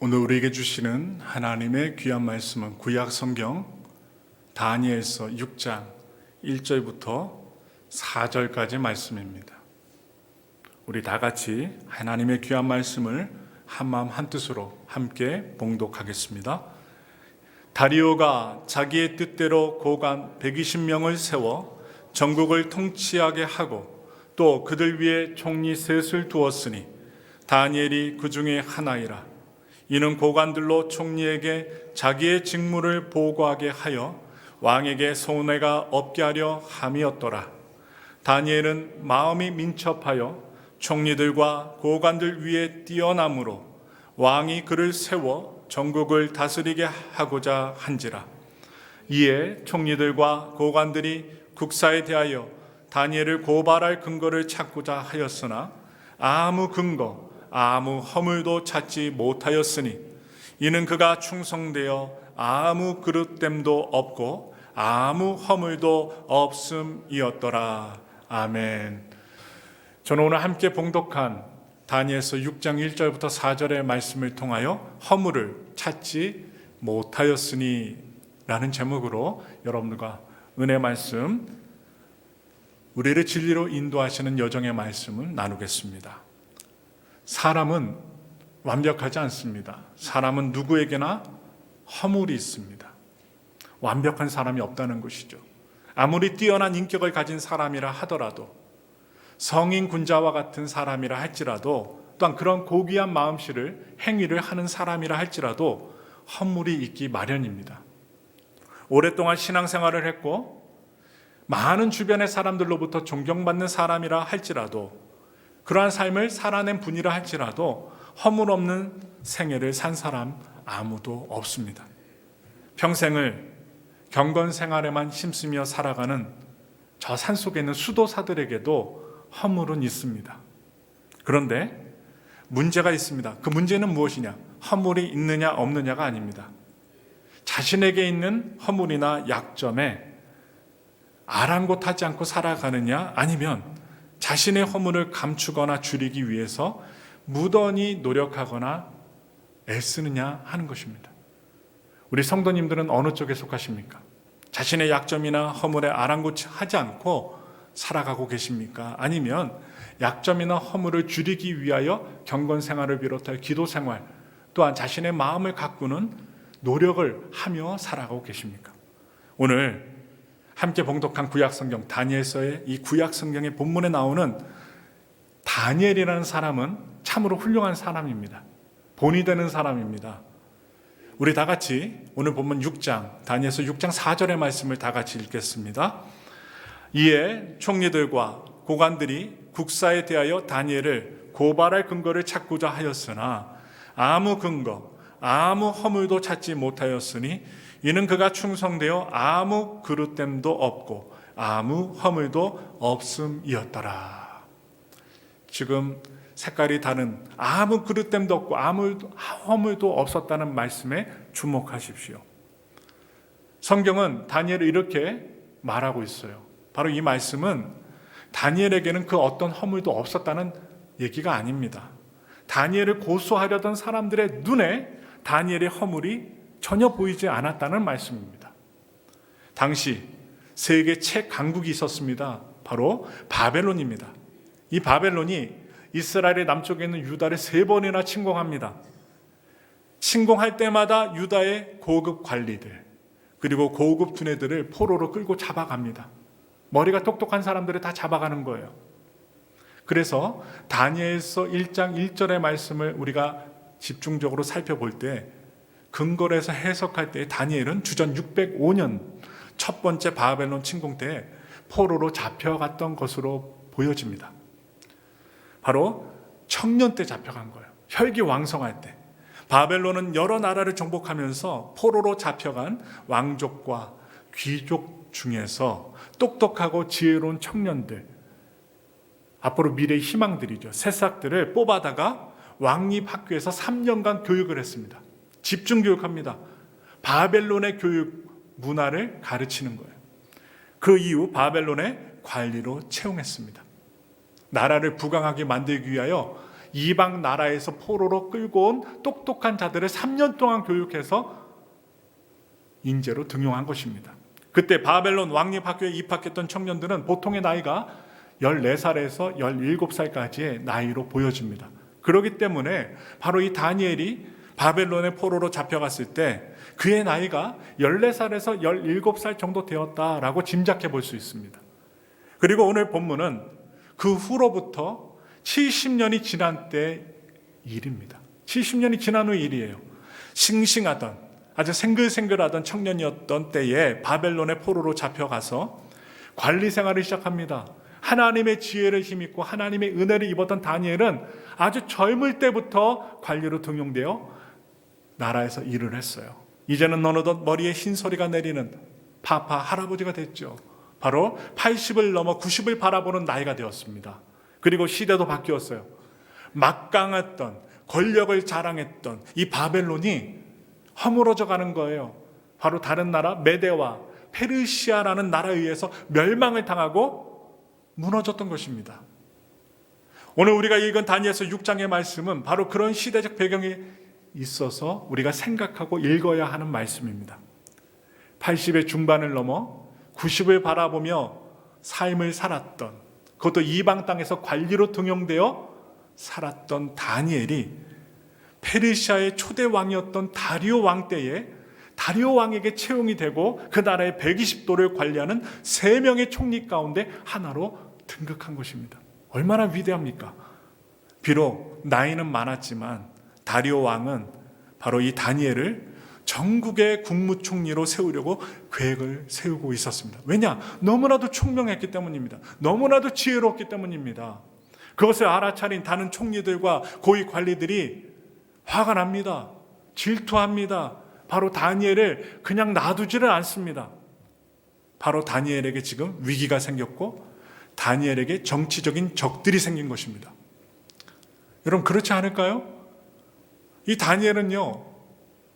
오늘 우리에게 주시는 하나님의 귀한 말씀은 구약 성경 다니엘서 6장 1절부터 4절까지 말씀입니다. 우리 다 같이 하나님의 귀한 말씀을 한마음 한뜻으로 함께 봉독하겠습니다. 다리오가 자기의 뜻대로 고관 120명을 세워 전국을 통치하게 하고 또 그들 위에 총리 셋을 두었으니 다니엘이 그 중에 하나이라. 이는 고관들로 총리에게 자기의 직무를 보고하게 하여 왕에게 손해가 없게 하려 함이었더라. 다니엘은 마음이 민첩하여 총리들과 고관들 위에 뛰어남으로 왕이 그를 세워 전국을 다스리게 하고자 한지라. 이에 총리들과 고관들이 국사에 대하여 다니엘을 고발할 근거를 찾고자 하였으나 아무 근거 아무 허물도 찾지 못하였으니 이는 그가 충성되어 아무 그릇됨도 없고 아무 허물도 없음이었더라. 아멘. 저는 오늘 함께 봉독한 다니엘서 6장 1절부터 4절의 말씀을 통하여 허물을 찾지 못하였으니 라는 제목으로 여러분들과 은혜 말씀, 우리를 진리로 인도하시는 여정의 말씀을 나누겠습니다. 사람은 완벽하지 않습니다. 사람은 누구에게나 허물이 있습니다. 완벽한 사람이 없다는 것이죠. 아무리 뛰어난 인격을 가진 사람이라 하더라도, 성인 군자와 같은 사람이라 할지라도, 또한 그런 고귀한 마음씨를 행위를 하는 사람이라 할지라도 허물이 있기 마련입니다. 오랫동안 신앙생활을 했고 많은 주변의 사람들로부터 존경받는 사람이라 할지라도, 그러한 삶을 살아낸 분이라 할지라도 허물 없는 생애를 산 사람 아무도 없습니다. 평생을 경건 생활에만 힘쓰며 살아가는 저 산속에 있는 수도사들에게도 허물은 있습니다. 그런데 문제가 있습니다. 그 문제는 무엇이냐? 허물이 있느냐 없느냐가 아닙니다. 자신에게 있는 허물이나 약점에 아랑곳하지 않고 살아가느냐, 아니면 자신의 허물을 감추거나 줄이기 위해서 무던히 노력하거나 애쓰느냐 하는 것입니다. 우리 성도님들은 어느 쪽에 속하십니까? 자신의 약점이나 허물에 아랑곳하지 않고 살아가고 계십니까? 아니면 약점이나 허물을 줄이기 위하여 경건 생활을 비롯하여 기도 생활, 또한 자신의 마음을 가꾸는 노력을 하며 살아가고 계십니까? 오늘 함께 봉독한 구약성경 다니엘서의 이 구약성경의 본문에 나오는 다니엘이라는 사람은 참으로 훌륭한 사람입니다. 본이 되는 사람입니다. 우리 다 같이 오늘 본문 6장 다니엘서 6장 4절의 말씀을 다 같이 읽겠습니다. 이에 총리들과 고관들이 국사에 대하여 다니엘을 고발할 근거를 찾고자 하였으나 아무 근거 아무 허물도 찾지 못하였으니 이는 그가 충성되어 아무 그릇됨도 없고 아무 허물도 없음이었더라. 지금 색깔이 다른 아무 그릇됨도 없고 아무 허물도 없었다는 말씀에 주목하십시오. 성경은 다니엘을 이렇게 말하고 있어요. 바로 이 말씀은 다니엘에게는 그 어떤 허물도 없었다는 얘기가 아닙니다. 다니엘을 고소하려던 사람들의 눈에 다니엘의 허물이 전혀 보이지 않았다는 말씀입니다. 당시 세계 최강국이 있었습니다. 바로 바벨론입니다. 이 바벨론이 이스라엘의 남쪽에 있는 유다를 3번이나 침공합니다. 침공할 때마다 유다의 고급 관리들 그리고 고급 두뇌들을 포로로 끌고 잡아갑니다. 머리가 똑똑한 사람들을 다 잡아가는 거예요. 그래서 다니엘서 1장 1절의 말씀을 우리가 집중적으로 살펴볼 때 근거를 해서 해석할 때 다니엘은 주전 605년 첫 번째 바벨론 침공 때 포로로 잡혀갔던 것으로 보여집니다. 바로 청년 때 잡혀간 거예요. 혈기왕성할 때. 바벨론은 여러 나라를 정복하면서 포로로 잡혀간 왕족과 귀족 중에서 똑똑하고 지혜로운 청년들, 앞으로 미래의 희망들이죠. 새싹들을 뽑아다가 왕립학교에서 3년간 교육을 했습니다. 집중 교육합니다. 바벨론의 교육 문화를 가르치는 거예요. 그 이후 바벨론의 관리로 채용했습니다. 나라를 부강하게 만들기 위하여 이방 나라에서 포로로 끌고 온 똑똑한 자들을 3년 동안 교육해서 인재로 등용한 것입니다. 그때 바벨론 왕립학교에 입학했던 청년들은 보통의 나이가 14살에서 17살까지의 나이로 보여집니다. 그렇기 때문에 바로 이 다니엘이 바벨론의 포로로 잡혀갔을 때 그의 나이가 14살에서 17살 정도 되었다라고 짐작해 볼 수 있습니다. 그리고 오늘 본문은 그 후로부터 70년이 지난 때 일입니다. 70년이 지난 후 일이에요. 싱싱하던, 아주 생글생글하던 청년이었던 때에 바벨론의 포로로 잡혀가서 관리 생활을 시작합니다. 하나님의 지혜를 힘입고 하나님의 은혜를 입었던 다니엘은 아주 젊을 때부터 관리로 등용되어 나라에서 일을 했어요. 이제는 어느덧 머리에 흰소리가 내리는 파파 할아버지가 됐죠. 바로 80을 넘어 90을 바라보는 나이가 되었습니다. 그리고 시대도 바뀌었어요. 막강했던, 권력을 자랑했던 이 바벨론이 허물어져 가는 거예요. 바로 다른 나라 메데와 페르시아라는 나라에 의해서 멸망을 당하고 무너졌던 것입니다. 오늘 우리가 읽은 다니엘서 6장의 말씀은 바로 그런 시대적 배경이 있어서 우리가 생각하고 읽어야 하는 말씀입니다. 80의 중반을 넘어 90을 바라보며 삶을 살았던, 그것도 이방 땅에서 관리로 등용되어 살았던 다니엘이 페르시아의 초대 왕이었던 다리오 왕 때에 다리오 왕에게 채용이 되고 그 나라의 120도를 관리하는 3명의 총리 가운데 하나로 등극한 것입니다. 얼마나 위대합니까? 비록 나이는 많았지만 다리오 왕은 바로 이 다니엘을 전국의 국무총리로 세우려고 계획을 세우고 있었습니다. 왜냐? 너무나도 총명했기 때문입니다. 너무나도 지혜로웠기 때문입니다. 그것을 알아차린 다른 총리들과 고위 관리들이 화가 납니다. 질투합니다. 바로 다니엘을 그냥 놔두지를 않습니다. 바로 다니엘에게 지금 위기가 생겼고 다니엘에게 정치적인 적들이 생긴 것입니다. 여러분, 그렇지 않을까요? 이 다니엘은요,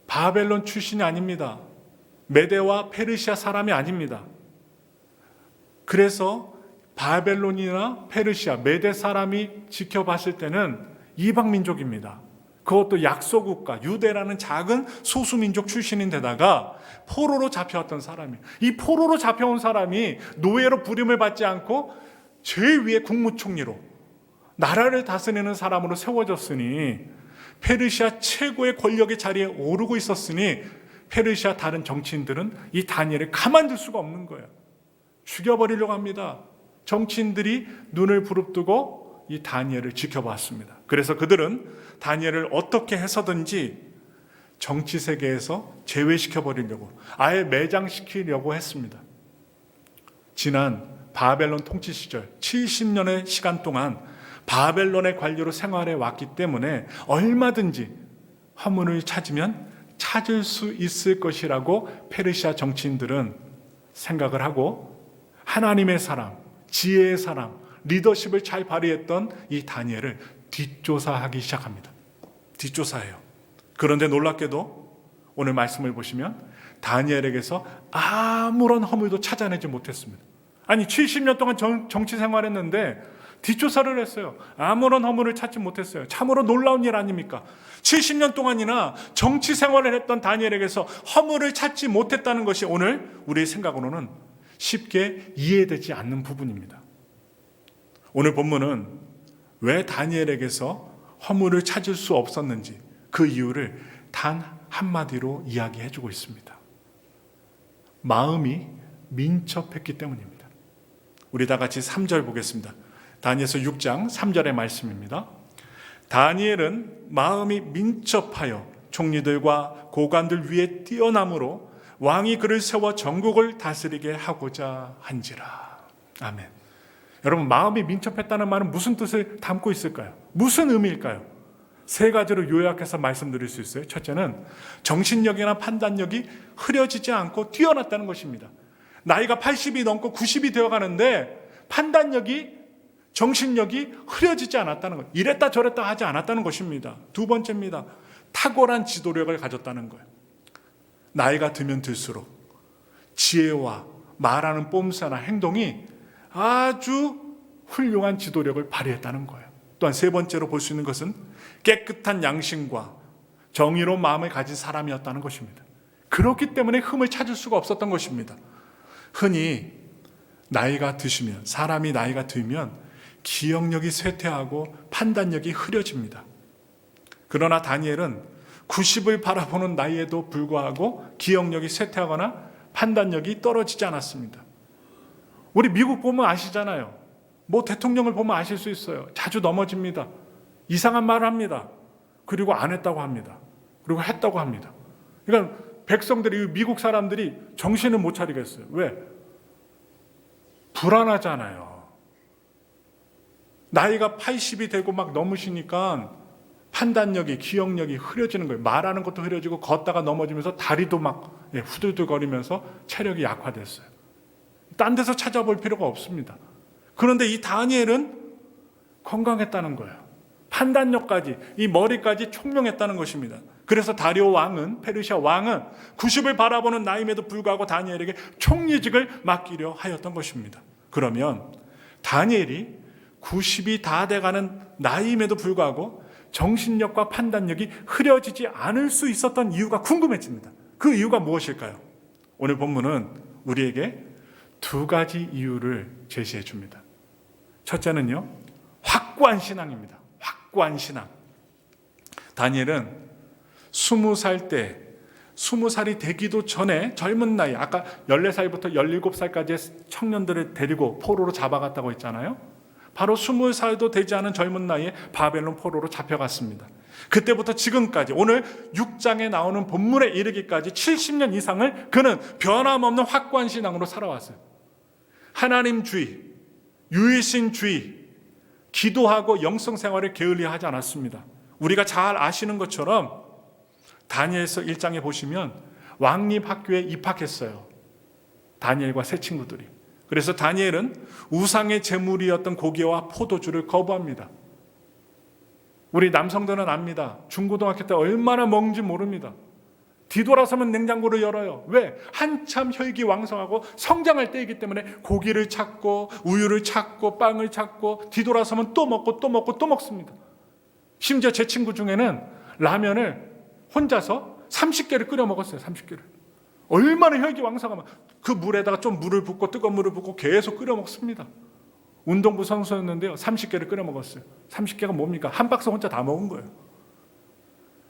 바벨론 출신이 아닙니다. 메데와 페르시아 사람이 아닙니다. 그래서 바벨론이나 페르시아, 메데 사람이 지켜봤을 때는 이방 민족입니다. 그것도 약소국가 유대라는 작은 소수민족 출신인데다가 포로로 잡혀왔던 사람이에요. 이 포로로 잡혀온 사람이 노예로 부림을 받지 않고 제일 위에 국무총리로 나라를 다스리는 사람으로 세워졌으니, 페르시아 최고의 권력의 자리에 오르고 있었으니 페르시아 다른 정치인들은 이 다니엘을 가만둘 수가 없는 거예요. 죽여버리려고 합니다. 정치인들이 눈을 부릅뜨고 이 다니엘을 지켜봤습니다. 그래서 그들은 다니엘을 어떻게 해서든지 정치 세계에서 제외시켜버리려고, 아예 매장시키려고 했습니다. 지난 바벨론 통치 시절 70년의 시간 동안 바벨론의 관리로 생활해 왔기 때문에 얼마든지 허물을 찾으면 찾을 수 있을 것이라고 페르시아 정치인들은 생각을 하고, 하나님의 사람, 지혜의 사람, 리더십을 잘 발휘했던 이 다니엘을 뒷조사하기 시작합니다. 뒷조사해요. 그런데 놀랍게도 오늘 말씀을 보시면 다니엘에게서 아무런 허물도 찾아내지 못했습니다. 아니, 70년 동안 정치 생활했는데 뒷조사를 했어요. 아무런 허물을 찾지 못했어요. 참으로 놀라운 일 아닙니까? 70년 동안이나 정치 생활을 했던 다니엘에게서 허물을 찾지 못했다는 것이 오늘 우리의 생각으로는 쉽게 이해되지 않는 부분입니다. 오늘 본문은 왜 다니엘에게서 허물을 찾을 수 없었는지 그 이유를 단 한마디로 이야기해주고 있습니다. 마음이 민첩했기 때문입니다. 우리 다 같이 3절 보겠습니다. 다니엘서 6장 3절의 말씀입니다. 다니엘은 마음이 민첩하여 총리들과 고관들 위에 뛰어남으로 왕이 그를 세워 전국을 다스리게 하고자 한지라. 아멘. 여러분, 마음이 민첩했다는 말은 무슨 뜻을 담고 있을까요? 무슨 의미일까요? 3가지로 요약해서 말씀드릴 수 있어요. 첫째는 정신력이나 판단력이 흐려지지 않고 뛰어났다는 것입니다. 나이가 80이 넘고 90이 되어가는데 판단력이, 정신력이 흐려지지 않았다는 것, 이랬다 저랬다 하지 않았다는 것입니다. 2번째입니다. 탁월한 지도력을 가졌다는 거예요. 나이가 들면 들수록 지혜와 말하는 뽐새나 행동이 아주 훌륭한 지도력을 발휘했다는 거예요. 또한 세 번째로 볼 수 있는 것은 깨끗한 양심과 정의로운 마음을 가진 사람이었다는 것입니다. 그렇기 때문에 흠을 찾을 수가 없었던 것입니다. 흔히 나이가 드시면, 사람이 나이가 들면 기억력이 쇠퇴하고 판단력이 흐려집니다. 그러나 다니엘은 90을 바라보는 나이에도 불구하고 기억력이 쇠퇴하거나 판단력이 떨어지지 않았습니다. 우리 미국 보면 아시잖아요. 뭐 대통령을 보면 아실 수 있어요. 자주 넘어집니다. 이상한 말을 합니다. 그리고 안 했다고 합니다. 그리고 했다고 합니다. 그러니까 백성들이, 미국 사람들이 정신을 못 차리겠어요. 왜? 불안하잖아요. 나이가 80이 되고 막 넘으시니까 판단력이, 기억력이 흐려지는 거예요. 말하는 것도 흐려지고 걷다가 넘어지면서 다리도 막 후들들거리면서 체력이 약화됐어요. 딴 데서 찾아볼 필요가 없습니다. 그런데 이 다니엘은 건강했다는 거예요. 판단력까지, 이 머리까지 총명했다는 것입니다. 그래서 다리오 왕은, 페르시아 왕은 90을 바라보는 나임에도 불구하고 다니엘에게 총리직을 맡기려 하였던 것입니다. 그러면 다니엘이 90이 다 돼가는 나임에도 불구하고 정신력과 판단력이 흐려지지 않을 수 있었던 이유가 궁금해집니다. 그 이유가 무엇일까요? 오늘 본문은 우리에게 두 가지 이유를 제시해 줍니다. 첫째는요, 확고한 신앙입니다. 확고한 신앙. 다니엘은 20살 때, 20살이 되기도 전에 젊은 나이, 아까 14살부터 17살까지의 청년들을 데리고 포로로 잡아갔다고 했잖아요. 바로 20살도 되지 않은 젊은 나이에 바벨론 포로로 잡혀갔습니다. 그때부터 지금까지, 오늘 6장에 나오는 본문에 이르기까지 70년 이상을 그는 변함없는 확고한 신앙으로 살아왔어요. 하나님주의, 유일신주의, 기도하고 영성생활을 게을리하지 않았습니다. 우리가 잘 아시는 것처럼 다니엘서 1장에 보시면 왕립학교에 입학했어요. 다니엘과 세 친구들이. 그래서 다니엘은 우상의 제물이었던 고기와 포도주를 거부합니다. 우리 남성들은 압니다. 중고등학교 때 얼마나 먹는지 모릅니다. 뒤돌아서면 냉장고를 열어요. 왜? 한참 혈기왕성하고 성장할 때이기 때문에 고기를 찾고 우유를 찾고 빵을 찾고 뒤돌아서면 또 먹고 또 먹고 또 먹습니다. 심지어 제 친구 중에는 라면을 혼자서 30개를 끓여 먹었어요. 30개를. 얼마나 혈기왕성하면 그 물에다가 좀 물을 붓고 뜨거운 물을 붓고 계속 끓여 먹습니다. 운동부 선수였는데요. 30개를 끓여 먹었어요. 30개가 뭡니까? 한 박스 혼자 다 먹은 거예요.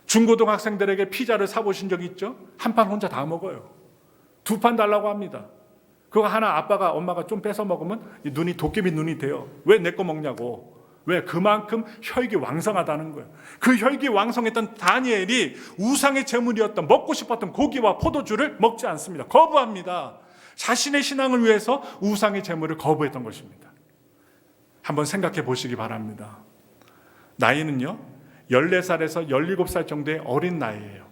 중고등학생들에게 피자를 사보신 적 있죠? 한 판 혼자 다 먹어요. 2판 달라고 합니다. 그거 하나 아빠가 엄마가 좀 뺏어 먹으면 눈이 도깨비 눈이 돼요. 왜 내 거 먹냐고. 왜? 그만큼 혈기왕성하다는 거예요. 그 혈기왕성했던 다니엘이 우상의 제물이었던 먹고 싶었던 고기와 포도주를 먹지 않습니다. 거부합니다. 자신의 신앙을 위해서 우상의 제물을 거부했던 것입니다. 한번 생각해 보시기 바랍니다. 나이는요 14살에서 17살 정도의 어린 나이예요.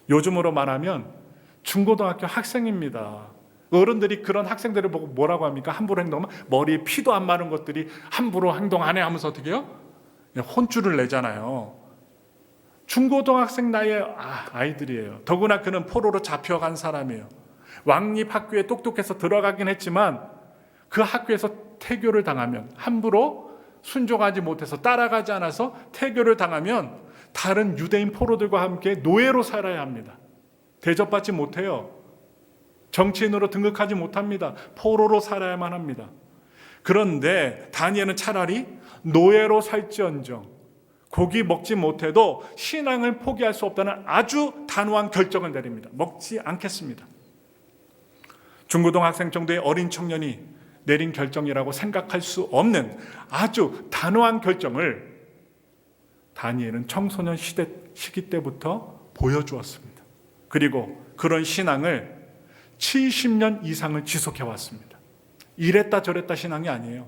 요즘으로 말하면 중고등학교 학생입니다. 어른들이 그런 학생들을 보고 뭐라고 합니까? 함부로 행동하면 머리에 피도 안 마른 것들이 함부로 행동 안 해 하면서 어떻게 해요? 혼쭐을 내잖아요. 중고등학생 나이의 아이들이에요. 더구나 그는 포로로 잡혀간 사람이에요. 왕립학교에 똑똑해서 들어가긴 했지만 그 학교에서 태교를 당하면, 함부로 순종하지 못해서 따라가지 않아서 태교를 당하면 다른 유대인 포로들과 함께 노예로 살아야 합니다. 대접받지 못해요. 정치인으로 등극하지 못합니다. 포로로 살아야만 합니다. 그런데 다니엘은 차라리 노예로 살지언정 고기 먹지 못해도 신앙을 포기할 수 없다는 아주 단호한 결정을 내립니다. 먹지 않겠습니다. 중고등학생 정도의 어린 청년이 내린 결정이라고 생각할 수 없는 아주 단호한 결정을 다니엘은 청소년 시기 때부터 보여주었습니다. 그리고 그런 신앙을 70년 이상을 지속해 왔습니다. 이랬다 저랬다 신앙이 아니에요.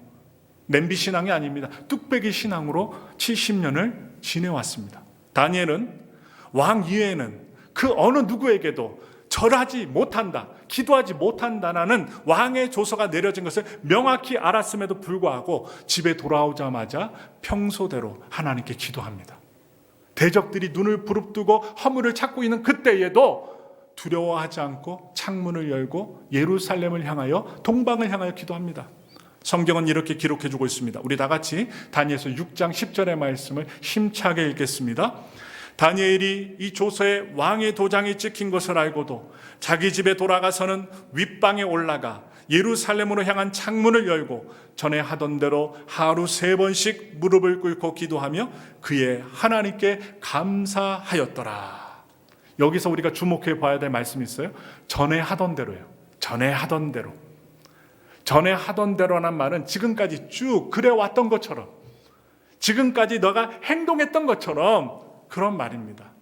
냄비 신앙이 아닙니다. 뚝배기 신앙으로 70년을 지내왔습니다. 다니엘은 왕 이외에는 그 어느 누구에게도 절하지 못한다, 기도하지 못한다라는 왕의 조서가 내려진 것을 명확히 알았음에도 불구하고 집에 돌아오자마자 평소대로 하나님께 기도합니다. 대적들이 눈을 부릅뜨고 허물을 찾고 있는 그때에도 두려워하지 않고 창문을 열고 예루살렘을 향하여 동방을 향하여 기도합니다. 성경은 이렇게 기록해주고 있습니다. 우리 다 같이 다니엘서 6장 10절의 말씀을 힘차게 읽겠습니다. 다니엘이 이 조서에 왕의 도장이 찍힌 것을 알고도 자기 집에 돌아가서는 윗방에 올라가 예루살렘으로 향한 창문을 열고 전에 하던 대로 하루 3번씩 무릎을 꿇고 기도하며 그의 하나님께 감사하였더라. 여기서 우리가 주목해 봐야 될 말씀이 있어요. 전에 하던 대로예요. 전에 하던 대로. 전에 하던 대로라는 말은 지금까지 쭉 그래왔던 것처럼, 지금까지 너가 행동했던 것처럼 그런 말입니다.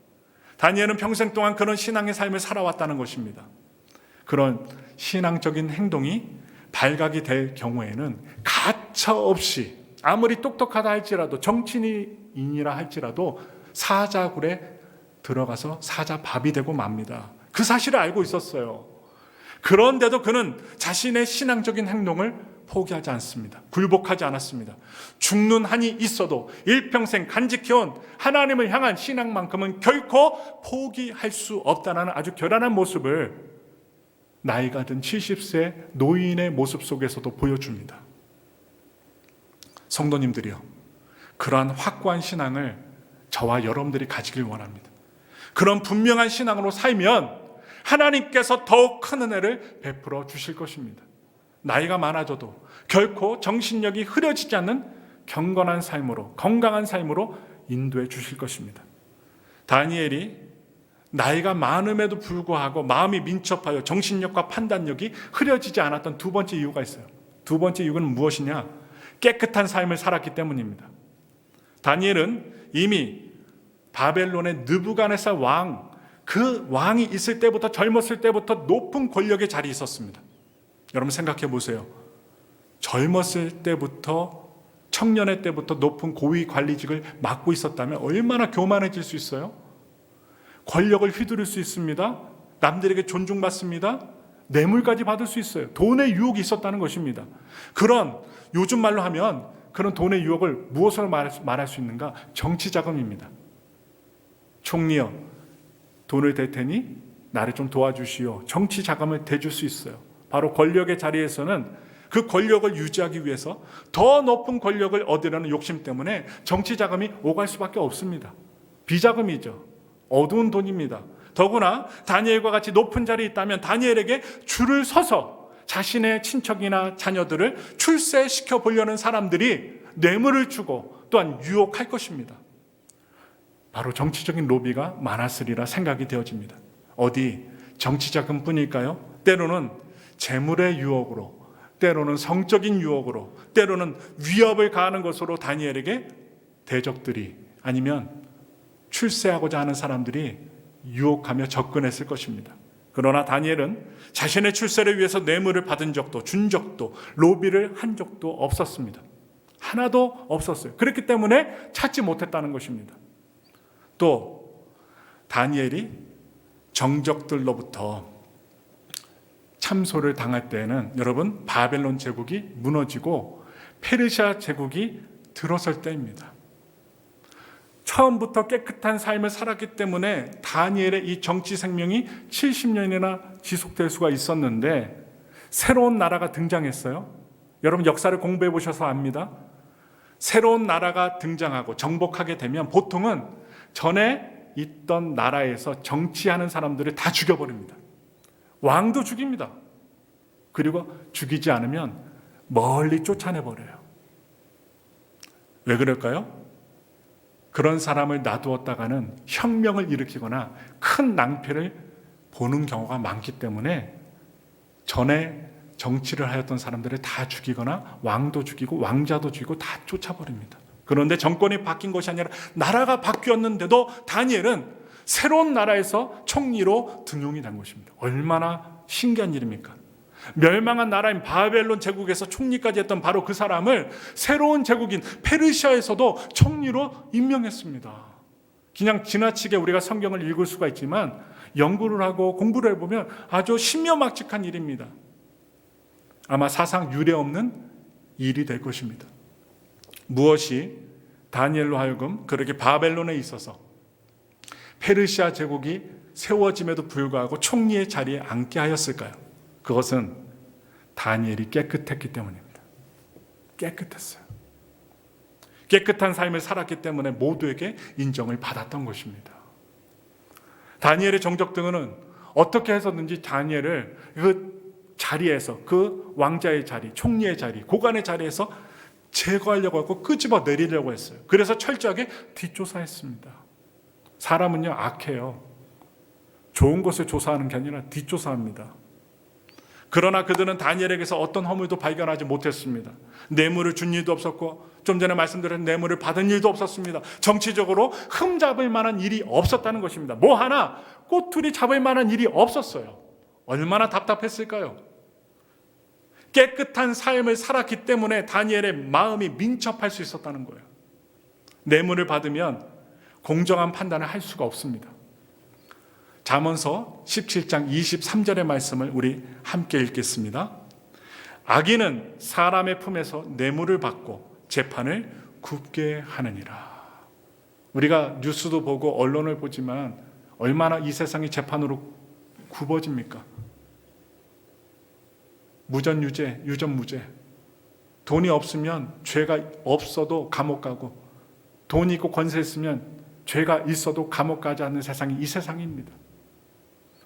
다니엘은 평생 동안 그런 신앙의 삶을 살아왔다는 것입니다. 그런 신앙적인 행동이 발각이 될 경우에는 가차없이 아무리 똑똑하다 할지라도, 정치인이라 할지라도 사자굴에 들어가서 사자밥이 되고 맙니다. 그 사실을 알고 있었어요. 그런데도 그는 자신의 신앙적인 행동을 포기하지 않습니다. 굴복하지 않았습니다. 죽는 한이 있어도 일평생 간직해온 하나님을 향한 신앙만큼은 결코 포기할 수 없다는 아주 결연한 모습을 나이가 든 70세 노인의 모습 속에서도 보여줍니다. 성도님들이요, 그러한 확고한 신앙을 저와 여러분들이 가지길 원합니다. 그런 분명한 신앙으로 살면 하나님께서 더욱 큰 은혜를 베풀어 주실 것입니다. 나이가 많아져도 결코 정신력이 흐려지지 않는 경건한 삶으로, 건강한 삶으로 인도해 주실 것입니다. 다니엘이 나이가 많음에도 불구하고 마음이 민첩하여 정신력과 판단력이 흐려지지 않았던 두 번째 이유가 있어요. 두 번째 이유는 무엇이냐? 깨끗한 삶을 살았기 때문입니다. 다니엘은 이미 바벨론의 느부갓네살 왕, 그 왕이 있을 때부터, 젊었을 때부터 높은 권력의 자리에 있었습니다. 여러분 생각해 보세요. 젊었을 때부터, 청년의 때부터 높은 고위 관리직을 맡고 있었다면 얼마나 교만해질 수 있어요? 권력을 휘두를 수 있습니다. 남들에게 존중받습니다. 뇌물까지 받을 수 있어요. 돈의 유혹이 있었다는 것입니다. 그런, 요즘 말로 하면 그런 돈의 유혹을 무엇으로 말할 수 있는가? 정치 자금입니다. 총리여, 돈을 댈 테니 나를 좀 도와주시오. 정치 자금을 대줄 수 있어요. 바로 권력의 자리에서는 그 권력을 유지하기 위해서 더 높은 권력을 얻으려는 욕심 때문에 정치 자금이 오갈 수밖에 없습니다. 비자금이죠. 어두운 돈입니다. 더구나 다니엘과 같이 높은 자리에 있다면 다니엘에게 줄을 서서 자신의 친척이나 자녀들을 출세시켜 보려는 사람들이 뇌물을 주고 또한 유혹할 것입니다. 바로 정치적인 로비가 많았으리라 생각이 되어집니다. 어디 정치자금뿐일까요? 때로는 재물의 유혹으로, 때로는 성적인 유혹으로, 때로는 위협을 가하는 것으로 다니엘에게 대적들이, 아니면 출세하고자 하는 사람들이 유혹하며 접근했을 것입니다. 그러나 다니엘은 자신의 출세를 위해서 뇌물을 받은 적도, 준 적도, 로비를 한 적도 없었습니다. 하나도 없었어요. 그렇기 때문에 찾지 못했다는 것입니다. 또 다니엘이 정적들로부터 참소를 당할 때에는 여러분, 바벨론 제국이 무너지고 페르시아 제국이 들어설 때입니다. 처음부터 깨끗한 삶을 살았기 때문에 다니엘의 이 정치 생명이 70년이나 지속될 수가 있었는데, 새로운 나라가 등장했어요. 여러분 역사를 공부해 보셔서 압니다. 새로운 나라가 등장하고 정복하게 되면 보통은 전에 있던 나라에서 정치하는 사람들을 다 죽여버립니다. 왕도 죽입니다. 그리고 죽이지 않으면 멀리 쫓아내버려요. 왜 그럴까요? 그런 사람을 놔두었다가는 혁명을 일으키거나 큰 낭패를 보는 경우가 많기 때문에 전에 정치를 하였던 사람들을 다 죽이거나 왕도 죽이고 왕자도 죽이고 다 쫓아버립니다. 그런데 정권이 바뀐 것이 아니라 나라가 바뀌었는데도 다니엘은 새로운 나라에서 총리로 등용이 된 것입니다. 얼마나 신기한 일입니까? 멸망한 나라인 바벨론 제국에서 총리까지 했던 바로 그 사람을 새로운 제국인 페르시아에서도 총리로 임명했습니다. 그냥 지나치게 우리가 성경을 읽을 수가 있지만 연구를 하고 공부를 해보면 아주 신묘막측한 일입니다. 아마 사상 유례 없는 일이 될 것입니다. 무엇이 다니엘로 하여금 그렇게 바벨론에 있어서 페르시아 제국이 세워짐에도 불구하고 총리의 자리에 앉게 하였을까요? 그것은 다니엘이 깨끗했기 때문입니다. 깨끗했어요. 깨끗한 삶을 살았기 때문에 모두에게 인정을 받았던 것입니다. 다니엘의 정적들은 어떻게 해서든지 다니엘을 그 자리에서, 그 왕자의 자리, 총리의 자리, 고관의 자리에서 제거하려고 하고 끄집어 내리려고 했어요. 그래서 철저하게 뒷조사했습니다. 사람은요, 악해요. 좋은 것을 조사하는 게 아니라 뒷조사합니다. 그러나 그들은 다니엘에게서 어떤 허물도 발견하지 못했습니다. 뇌물을 준 일도 없었고, 좀 전에 말씀드린 뇌물을 받은 일도 없었습니다. 정치적으로 흠잡을 만한 일이 없었다는 것입니다. 뭐 하나 꼬투리 잡을 만한 일이 없었어요. 얼마나 답답했을까요? 깨끗한 삶을 살았기 때문에 다니엘의 마음이 민첩할 수 있었다는 거예요. 뇌물을 받으면 공정한 판단을 할 수가 없습니다. 잠언서 17장 23절의 말씀을 우리 함께 읽겠습니다. 악인은 사람의 품에서 뇌물을 받고 재판을 굽게 하느니라. 우리가 뉴스도 보고 언론을 보지만 얼마나 이 세상이 재판으로 굽어집니까? 무전유죄, 유전무죄. 돈이 없으면 죄가 없어도 감옥 가고, 돈이 있고 권세 있으면 죄가 있어도 감옥 가지 않는 세상이 이 세상입니다.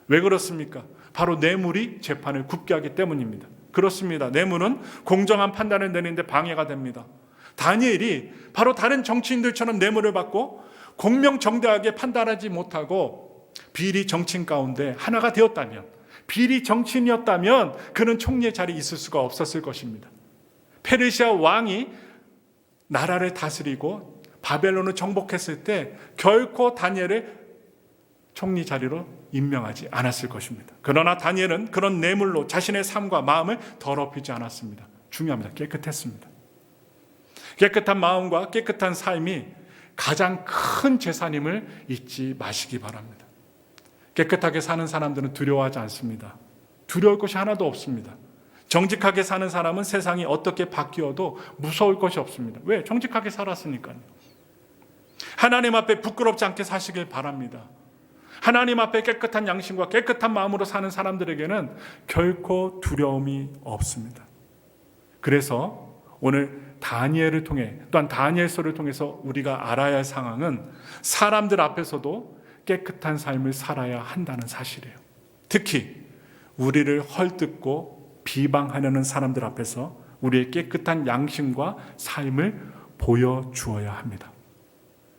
왜 그렇습니까? 바로 뇌물이 재판을 굽게 하기 때문입니다. 그렇습니다. 뇌물은 공정한 판단을 내리는데 방해가 됩니다. 다니엘이 바로 다른 정치인들처럼 뇌물을 받고 공명정대하게 판단하지 못하고 비리 정치인 가운데 하나가 되었다면, 비리 정치인이었다면 그는 총리의 자리에 있을 수가 없었을 것입니다. 페르시아 왕이 나라를 다스리고 바벨론을 정복했을 때 결코 다니엘을 총리 자리로 임명하지 않았을 것입니다. 그러나 다니엘은 그런 뇌물로 자신의 삶과 마음을 더럽히지 않았습니다. 중요합니다. 깨끗했습니다. 깨끗한 마음과 깨끗한 삶이 가장 큰 재산임을 잊지 마시기 바랍니다. 깨끗하게 사는 사람들은 두려워하지 않습니다. 두려울 것이 하나도 없습니다. 정직하게 사는 사람은 세상이 어떻게 바뀌어도 무서울 것이 없습니다. 왜? 정직하게 살았으니까요. 하나님 앞에 부끄럽지 않게 사시길 바랍니다. 하나님 앞에 깨끗한 양심과 깨끗한 마음으로 사는 사람들에게는 결코 두려움이 없습니다. 그래서 오늘 다니엘을 통해, 또한 다니엘서를 통해서 우리가 알아야 할 상황은 사람들 앞에서도 깨끗한 삶을 살아야 한다는 사실이에요. 특히 우리를 헐뜯고 비방하려는 사람들 앞에서 우리의 깨끗한 양심과 삶을 보여주어야 합니다.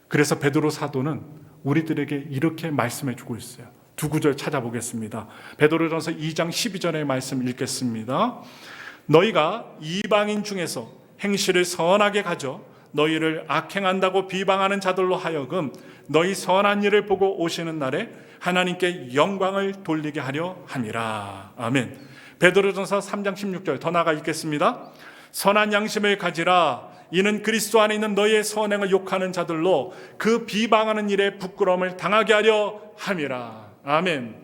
그래서 베드로 사도는 우리들에게 이렇게 말씀해 주고 있어요. 두 구절 찾아보겠습니다. 베드로전서 2장 12절의 말씀 읽겠습니다. 너희가 이방인 중에서 행실을 선하게 가져 너희를 악행한다고 비방하는 자들로 하여금 너희 선한 일을 보고 오시는 날에 하나님께 영광을 돌리게 하려 함이라. 아멘. 베드로전서 3장 16절 더 나아가 읽겠습니다. 선한 양심을 가지라. 이는 그리스도 안에 있는 너희의 선행을 욕하는 자들로 그 비방하는 일에 부끄러움을 당하게 하려 함이라. 아멘.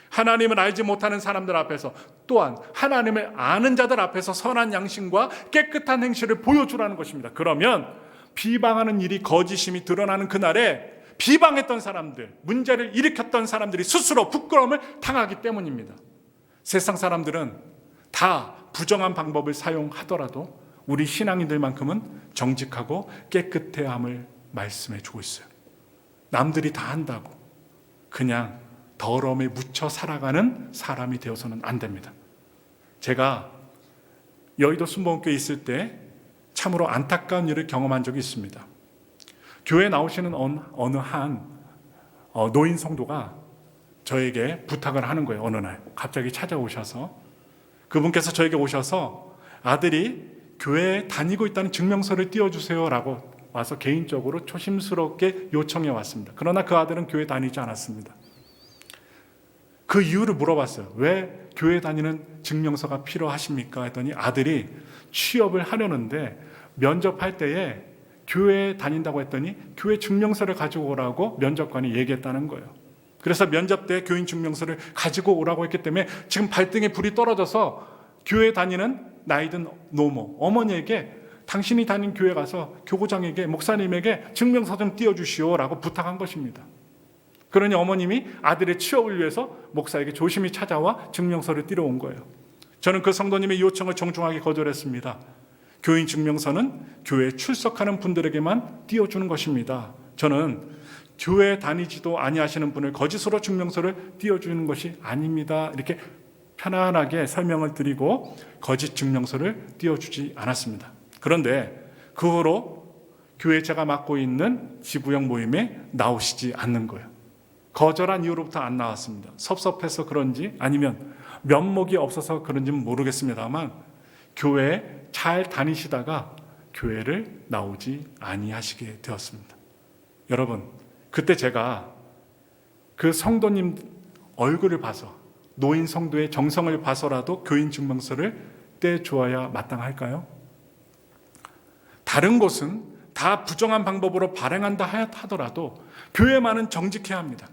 하나님을 알지 못하는 사람들 앞에서, 또한 하나님을 아는 자들 앞에서 선한 양심과 깨끗한 행실을 보여주라는 것입니다. 그러면 비방하는 일이 거짓임이 드러나는 그날에 비방했던 사람들, 문제를 일으켰던 사람들이 스스로 부끄러움을 당하기 때문입니다. 세상 사람들은 다 부정한 방법을 사용하더라도 우리 신앙인들만큼은 정직하고 깨끗해야 함을 말씀해 주고 있어요. 남들이 다 한다고 그냥 더러움에 묻혀 살아가는 사람이 되어서는 안 됩니다. 제가 여의도 순복음교회에 있을 때 참으로 안타까운 일을 경험한 적이 있습니다. 교회에 나오시는 어느 한 노인 성도가 저에게 부탁을 하는 거예요. 어느 날 갑자기 찾아오셔서, 그분께서 저에게 오셔서 아들이 교회에 다니고 있다는 증명서를 띄워주세요 라고 와서 개인적으로 조심스럽게 요청해 왔습니다. 그러나 그 아들은 교회 다니지 않았습니다. 그 이유를 물어봤어요. 왜 교회 다니는 증명서가 필요하십니까? 했더니 아들이 취업을 하려는데 면접할 때에 교회에 다닌다고 했더니 교회 증명서를 가지고 오라고 면접관이 얘기했다는 거예요. 그래서 면접 때 교인 증명서를 가지고 오라고 했기 때문에 지금 발등에 불이 떨어져서 교회 다니는 나이든 노모, 어머니에게 당신이 다닌 교회 가서 교구장에게, 목사님에게 증명서 좀 띄워주시오라고 부탁한 것입니다. 그러니 어머님이 아들의 취업을 위해서 목사에게 조심히 찾아와 증명서를 띄러 온 거예요. 저는 그 성도님의 요청을 정중하게 거절했습니다. 교인 증명서는 교회에 출석하는 분들에게만 띄워주는 것입니다. 저는 교회 다니지도 아니하시는 분을 거짓으로 증명서를 띄워주는 것이 아닙니다. 이렇게 편안하게 설명을 드리고 거짓 증명서를 띄워주지 않았습니다. 그런데 그 후로 교회 제가 맡고 있는 지구형 모임에 나오시지 않는 거예요. 거절한 이유로부터 안 나왔습니다. 섭섭해서 그런지 아니면 면목이 없어서 그런지는 모르겠습니다만 교회에 잘 다니시다가 교회를 나오지 아니하시게 되었습니다. 여러분, 그때 제가 그 성도님 얼굴을 봐서, 노인 성도의 정성을 봐서라도 교인 증명서를 떼주어야 마땅할까요? 다른 곳은 다 부정한 방법으로 발행한다 하더라도 교회만은 정직해야 합니다.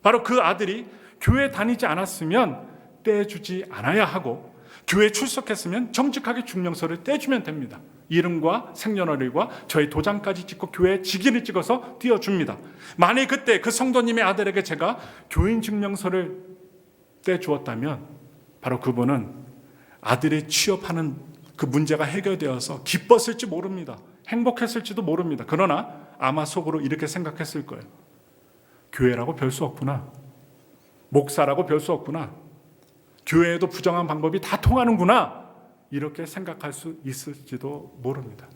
바로 그 아들이 교회 다니지 않았으면 떼주지 않아야 하고, 교회 출석했으면 정직하게 증명서를 떼주면 됩니다. 이름과 생년월일과 저희 도장까지 찍고 교회 직인을 찍어서 띄워줍니다. 만약 그때 그 성도님의 아들에게 제가 교인 증명서를 떼주었다면 바로 그분은 아들이 취업하는 그 문제가 해결되어서 기뻤을지 모릅니다. 행복했을지도 모릅니다. 그러나 아마 속으로 이렇게 생각했을 거예요. 교회라고 별 수 없구나. 목사라고 별 수 없구나. 교회에도 부정한 방법이 다 통하는구나. 이렇게 생각할 수 있을지도 모릅니다.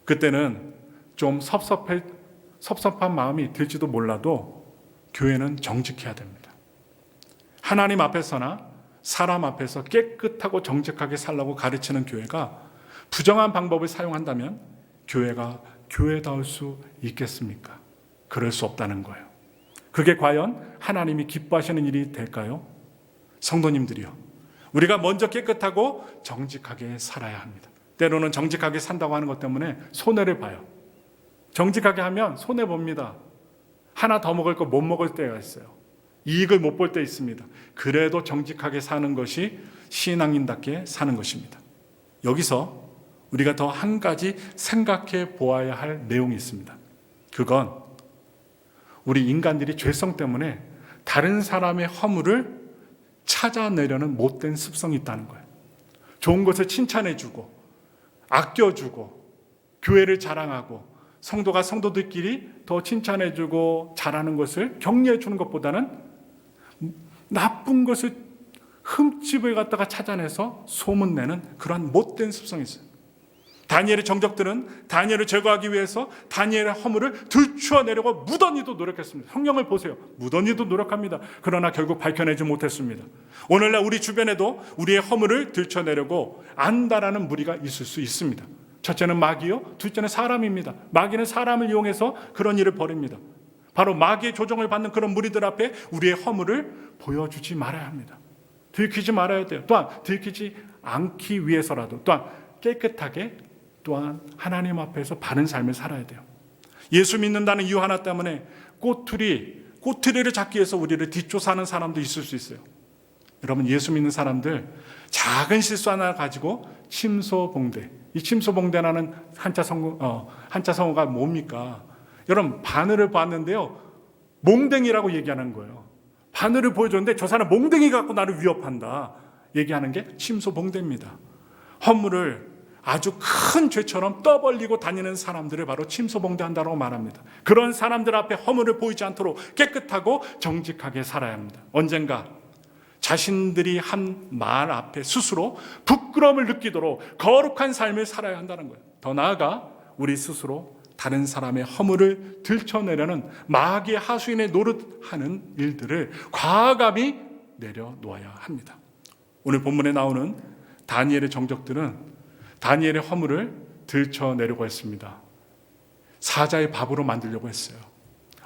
그때는 좀 섭섭한 마음이 들지도 몰라도 교회는 정직해야 됩니다. 하나님 앞에서나 사람 앞에서 깨끗하고 정직하게 살라고 가르치는 교회가 부정한 방법을 사용한다면 교회가 교회다울 수 있겠습니까? 그럴 수 없다는 거예요. 그게 과연 하나님이 기뻐하시는 일이 될까요? 성도님들이요, 우리가 먼저 깨끗하고 정직하게 살아야 합니다. 때로는 정직하게 산다고 하는 것 때문에 손해를 봐요. 정직하게 하면 손해봅니다. 하나 더 먹을 거 못 먹을 때가 있어요. 이익을 못 볼 때 있습니다. 그래도 정직하게 사는 것이 신앙인답게 사는 것입니다. 여기서 우리가 더 한 가지 생각해 보아야 할 내용이 있습니다. 그건 우리 인간들이 죄성 때문에 다른 사람의 허물을 찾아내려는 못된 습성이 있다는 거예요. 좋은 것을 칭찬해주고 아껴주고 교회를 자랑하고 성도가 성도들끼리 더 칭찬해주고 잘하는 것을 격려해주는 것보다는 나쁜 것을 흠집을 갖다가 찾아내서 소문내는 그러한 못된 습성이 있어요. 다니엘의 정적들은 다니엘을 제거하기 위해서 다니엘의 허물을 들추어내려고 무던히도 노력했습니다. 성경을 보세요. 무던히도 노력합니다. 그러나 결국 밝혀내지 못했습니다. 오늘날 우리 주변에도 우리의 허물을 들춰내려고 안다라는 무리가 있을 수 있습니다. 첫째는 마귀요, 둘째는 사람입니다. 마귀는 사람을 이용해서 그런 일을 벌입니다. 바로 마귀의 조종을 받는 그런 무리들 앞에 우리의 허물을 보여주지 말아야 합니다. 들키지 말아야 돼요. 또한 들키지 않기 위해서라도 또한 깨끗하게 또한 하나님 앞에서 바른 삶을 살아야 돼요. 예수 믿는다는 이유 하나 때문에 꼬투리를 잡기 위해서 우리를 뒷조사하는 사람도 있을 수 있어요. 여러분, 예수 믿는 사람들 작은 실수 하나 가지고 침소봉대, 이 침소봉대라는 한자 성어가 뭡니까? 여러분, 바늘을 봤는데요, 몽댕이라고 얘기하는 거예요. 바늘을 보여줬는데 저 사람 몽댕이 갖고 나를 위협한다 얘기하는 게 침소봉대입니다. 허물을 아주 큰 죄처럼 떠벌리고 다니는 사람들을 바로 침소봉대한다고 말합니다. 그런 사람들 앞에 허물을 보이지 않도록 깨끗하고 정직하게 살아야 합니다. 언젠가 자신들이 한 말 앞에 스스로 부끄러움을 느끼도록 거룩한 삶을 살아야 한다는 거예요. 더 나아가 우리 스스로 다른 사람의 허물을 들춰내려는 마귀의 하수인의 노릇하는 일들을 과감히 내려놓아야 합니다. 오늘 본문에 나오는 다니엘의 정적들은 다니엘의 허물을 들춰내려고 했습니다. 사자의 밥으로 만들려고 했어요.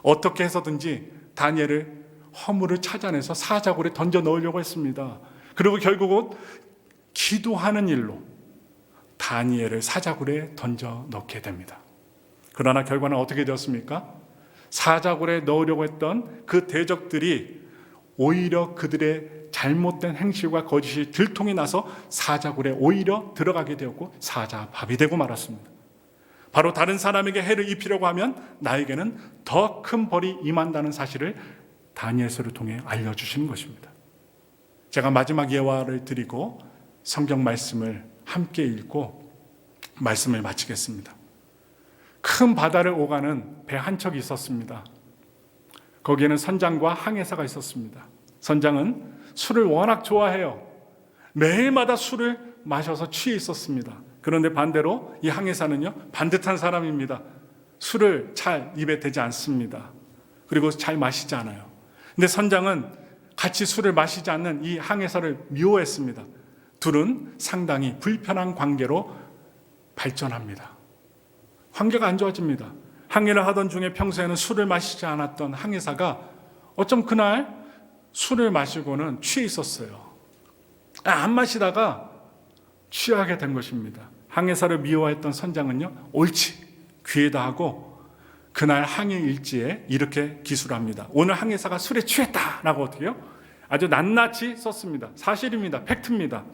어떻게 해서든지 다니엘을 허물을 찾아내서 사자굴에 던져 넣으려고 했습니다. 그리고 결국은 기도하는 일로 다니엘을 사자굴에 던져 넣게 됩니다. 그러나 결과는 어떻게 되었습니까? 사자굴에 넣으려고 했던 그 대적들이 오히려 그들의 잘못된 행실과 거짓이 들통이 나서 사자굴에 오히려 들어가게 되었고 사자밥이 되고 말았습니다. 바로 다른 사람에게 해를 입히려고 하면 나에게는 더 큰 벌이 임한다는 사실을 다니엘서를 통해 알려주시는 것입니다. 제가 마지막 예화를 드리고 성경 말씀을 함께 읽고 말씀을 마치겠습니다. 큰 바다를 오가는 배 한 척이 있었습니다. 거기에는 선장과 항해사가 있었습니다. 선장은 술을 워낙 좋아해요. 매일마다 술을 마셔서 취해 있었습니다. 그런데 반대로 이 항해사는요, 반듯한 사람입니다. 술을 잘 입에 대지 않습니다. 그리고 잘 마시지 않아요. 근데 선장은 같이 술을 마시지 않는 이 항해사를 미워했습니다. 둘은 상당히 불편한 관계로 발전합니다. 관계가 안 좋아집니다. 항해를 하던 중에 평소에는 술을 마시지 않았던 항해사가 어쩜 그날 술을 마시고는 취해 있었어요. 안 마시다가 취하게 된 것입니다. 항해사를 미워했던 선장은요, 옳지, 귀에다 하고 그날 항해 일지에 이렇게 기술합니다. 오늘 항해사가 술에 취했다라고 어떻게 해요? 아주 낱낱이 썼습니다. 사실입니다. 팩트입니다.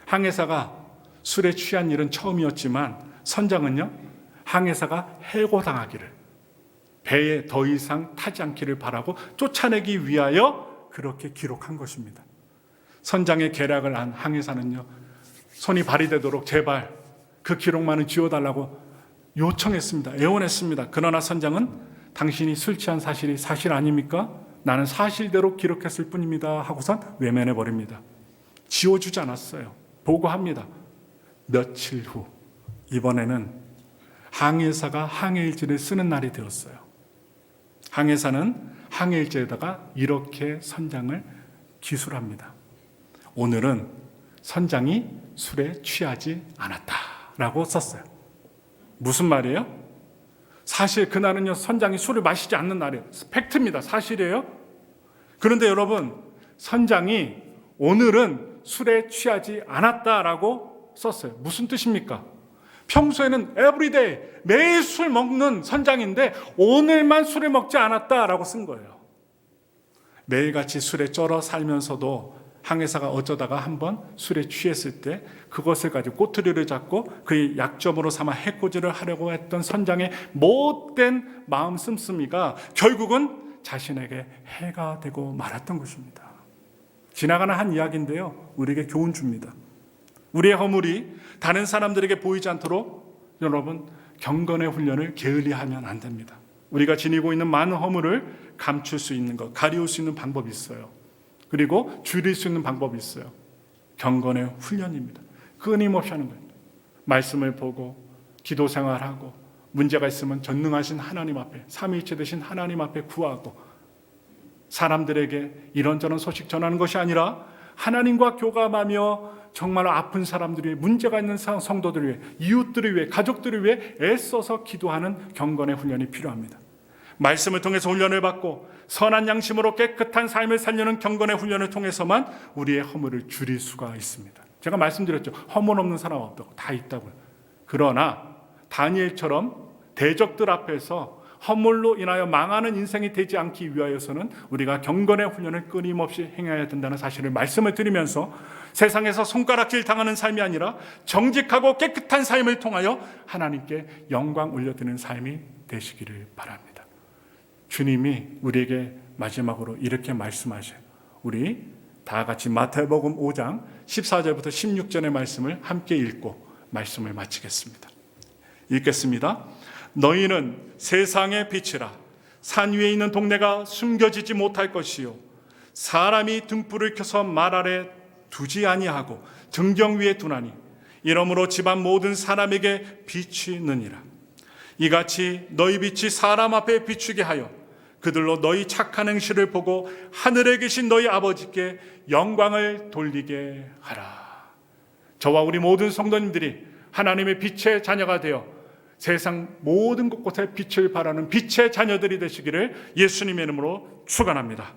항해사가 술에 취한 일은 처음이었지만 선장은요, 항해사가 해고당하기를, 배에 더 이상 타지 않기를 바라고 쫓아내기 위하여 그렇게 기록한 것입니다. 선장의 계략을 안 항해사는요, 손이 발휘되도록 제발 그 기록만은 지워달라고 요청했습니다. 애원했습니다. 그러나 선장은 당신이 술 취한 사실이 사실 아닙니까? 나는 사실대로 기록했을 뿐입니다 하고선 외면해 버립니다. 지워주지 않았어요. 보고합니다. 며칠 후 이번에는 항해사가 항해일지를 쓰는 날이 되었어요. 항해사는 항해일지에다가 이렇게 선장을 기술합니다. 오늘은 선장이 술에 취하지 않았다라고 썼어요. 무슨 말이에요? 사실 그날은요, 선장이 술을 마시지 않는 날이에요. 팩트입니다. 사실이에요. 그런데 여러분, 선장이 오늘은 술에 취하지 않았다라고 썼어요. 무슨 뜻입니까? 평소에는 everyday, 매일 술 먹는 선장인데 오늘만 술을 먹지 않았다라고 쓴 거예요. 매일같이 술에 쩔어 살면서도 항해사가 어쩌다가 한번 술에 취했을 때 그것을 가지고 꼬투리를 잡고 그의 약점으로 삼아 해코지를 하려고 했던 선장의 못된 마음 씀씀이가 결국은 자신에게 해가 되고 말았던 것입니다. 지나가는 한 이야기인데요, 우리에게 교훈 줍니다. 우리의 허물이 다른 사람들에게 보이지 않도록 여러분, 경건의 훈련을 게을리하면 안 됩니다. 우리가 지니고 있는 많은 허물을 감출 수 있는 것, 가리울 수 있는 방법이 있어요. 그리고 줄일 수 있는 방법이 있어요. 경건의 훈련입니다. 끊임없이 하는 거예요. 말씀을 보고 기도 생활하고 문제가 있으면 전능하신 하나님 앞에, 삼위일체 되신 하나님 앞에 구하고 사람들에게 이런저런 소식 전하는 것이 아니라 하나님과 교감하며 정말 아픈 사람들이, 문제가 있는 성도들을 위해, 이웃들을 위해, 가족들을 위해 애써서 기도하는 경건의 훈련이 필요합니다. 말씀을 통해서 훈련을 받고 선한 양심으로 깨끗한 삶을 살려는 경건의 훈련을 통해서만 우리의 허물을 줄일 수가 있습니다. 제가 말씀드렸죠. 허물 없는 사람 없다고. 다 있다고요. 그러나 다니엘처럼 대적들 앞에서 허물로 인하여 망하는 인생이 되지 않기 위하여서는 우리가 경건의 훈련을 끊임없이 행해야 된다는 사실을 말씀을 드리면서 세상에서 손가락질 당하는 삶이 아니라 정직하고 깨끗한 삶을 통하여 하나님께 영광 올려드리는 삶이 되시기를 바랍니다. 주님이 우리에게 마지막으로 이렇게 말씀하셔요. 우리 다 같이 마태복음 5장 14절부터 16절의 말씀을 함께 읽고 말씀을 마치겠습니다. 읽겠습니다. 너희는 세상의 빛이라. 산 위에 있는 동네가 숨겨지지 못할 것이요 사람이 등불을 켜서 말 아래 두지 아니하고 등경 위에 두나니 이러므로 집안 모든 사람에게 빛이 느니라. 이같이 너희 빛이 사람 앞에 비추게 하여 그들로 너희 착한 행실을 보고 하늘에 계신 너희 아버지께 영광을 돌리게 하라. 저와 우리 모든 성도님들이 하나님의 빛의 자녀가 되어 세상 모든 곳곳에 빛을 발하는 빛의 자녀들이 되시기를 예수님의 이름으로 축원합니다.